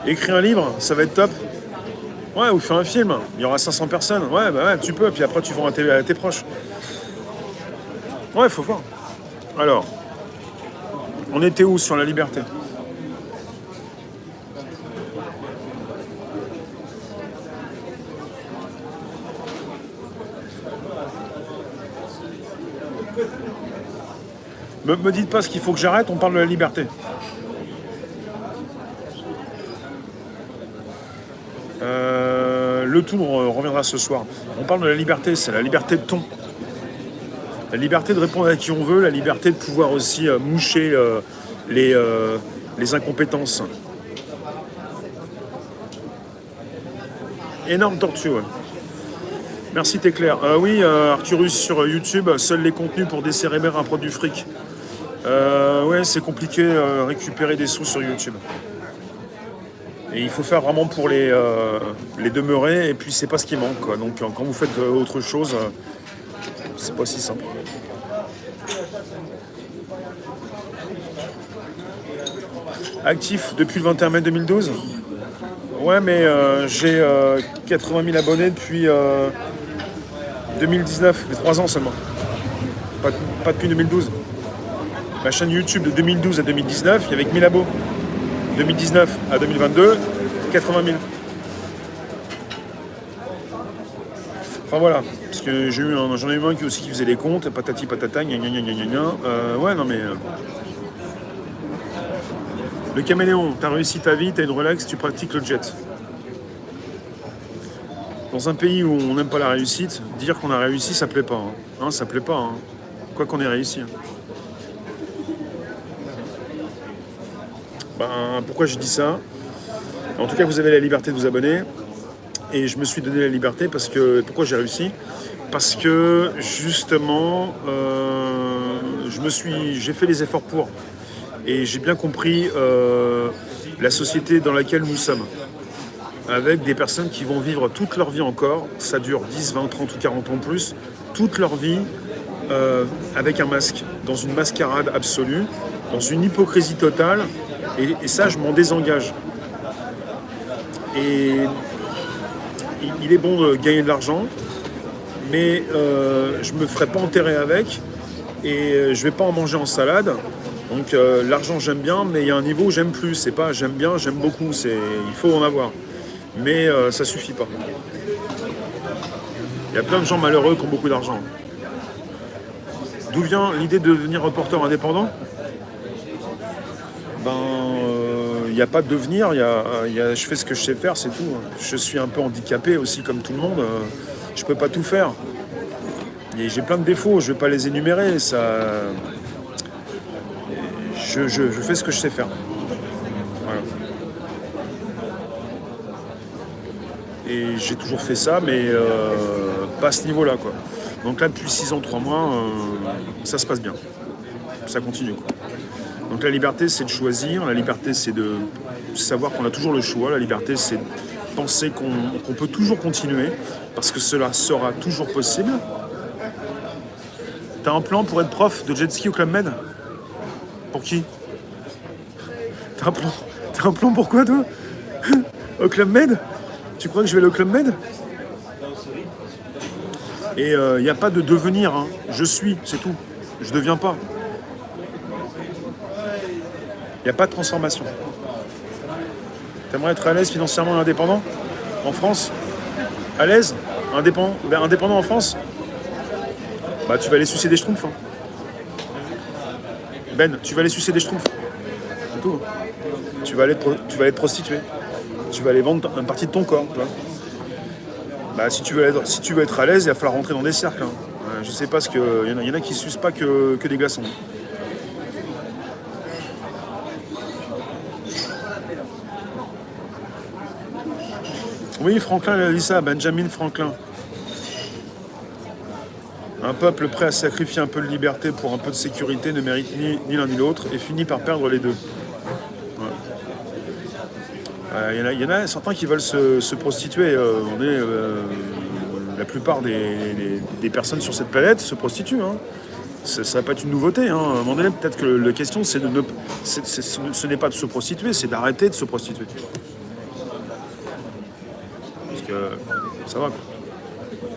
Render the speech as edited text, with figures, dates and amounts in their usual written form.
Écris un livre, ça va être top. Ouais, ou fais un film, il y aura 500 personnes. Ouais, bah ouais, tu peux, puis après tu vends à tes proches. Ouais, faut voir. Alors, on était où sur la liberté? Me dites pas ce qu'il faut que j'arrête, on parle de la liberté. Le tour reviendra ce soir. On parle de la liberté, c'est la liberté de ton. La liberté de répondre à qui on veut, la liberté de pouvoir aussi moucher les incompétences. Énorme tortue, ouais. Merci, t'es clair. Oui, Arthurus sur YouTube, seuls les contenus pour décéréber un produit fric. Ouais, c'est compliqué récupérer des sous sur YouTube. Et il faut faire vraiment pour les demeurer, et puis c'est pas ce qui manque, quoi. Donc quand vous faites autre chose, c'est pas si simple. Actif depuis le 21 mai 2012. Ouais, mais j'ai 80 000 abonnés depuis 2019, mais 3 ans seulement. Pas depuis 2012. Ma chaîne YouTube de 2012 à 2019, il y avait que 1000 abos. 2019 à 2022, 80 000. Enfin voilà, parce que j'en ai eu un qui aussi qui faisait les comptes, patati patata, gna gna gna gna gna. Ouais, non mais. Le caméléon, t'as réussi ta vie, t'as une relax, tu pratiques le jet. Dans un pays où on n'aime pas la réussite, dire qu'on a réussi, ça plaît pas. Hein, ça plaît pas. Hein. Quoi qu'on ait réussi. Ben, pourquoi je dis ça? En tout cas, vous avez la liberté de vous abonner. Et je me suis donné la liberté parce que... Pourquoi j'ai réussi? Parce que, justement, j'ai fait les efforts pour. Et j'ai bien compris la société dans laquelle nous sommes. Avec des personnes qui vont vivre toute leur vie encore, ça dure 10, 20, 30 ou 40 ans de plus, toute leur vie avec un masque, dans une mascarade absolue, dans une hypocrisie totale, et ça, je m'en désengage. Et il est bon de gagner de l'argent, mais je me ferai pas enterrer avec, et je vais pas en manger en salade. Donc l'argent, j'aime bien, mais il y a un niveau où j'aime plus. C'est pas j'aime bien, j'aime beaucoup, il faut en avoir. Mais ça suffit pas. Il y a plein de gens malheureux qui ont beaucoup d'argent. D'où vient l'idée de devenir reporter indépendant? Ben, il n'y a pas de devenir, je fais ce que je sais faire, c'est tout. Je suis un peu handicapé aussi, comme tout le monde. Je peux pas tout faire. Et j'ai plein de défauts, je vais pas les énumérer. Je fais ce que je sais faire. Voilà. Et j'ai toujours fait ça, mais pas à ce niveau-là, quoi. Donc là, depuis 6 ans, 3 mois, ça se passe bien. Ça continue, quoi. Donc la liberté, c'est de choisir. La liberté, c'est de savoir qu'on a toujours le choix. La liberté, c'est de penser qu'on peut toujours continuer, parce que cela sera toujours possible. T'as un plan pour être prof de jet ski au Club Med? Pour qui? T'as un plan pour quoi, toi? Au Club Med? Tu crois que je vais aller au Club Med? Et il n'y a pas de devenir, hein. Je suis, c'est tout. Je deviens pas. Il n'y a pas de transformation. T'aimerais être à l'aise financièrement et indépendant? En France? À l'aise? Indépendant en France? Bah tu vas aller sucer des schtroumpfs. Hein. Ben, tu vas aller sucer des schtroumpfs. C'est tout. Tu vas aller te prostituer. Tu vas aller vendre une partie de ton corps. Tu vois. Bah, si tu veux être à l'aise, il va falloir rentrer dans des cercles. Hein. Je sais pas il y en a qui sucent pas que des glaçons. Oui, Franklin il a dit ça, Benjamin Franklin. Un peuple prêt à sacrifier un peu de liberté pour un peu de sécurité ne mérite ni l'un ni l'autre et finit par perdre les deux. Il y en a certains qui veulent se prostituer. La plupart des personnes sur cette planète se prostituent. Hein. Ça va pas être une nouveauté. Hein. À un moment donné, peut-être que la question, ce n'est pas de se prostituer, c'est d'arrêter de se prostituer. Parce que ça va quoi.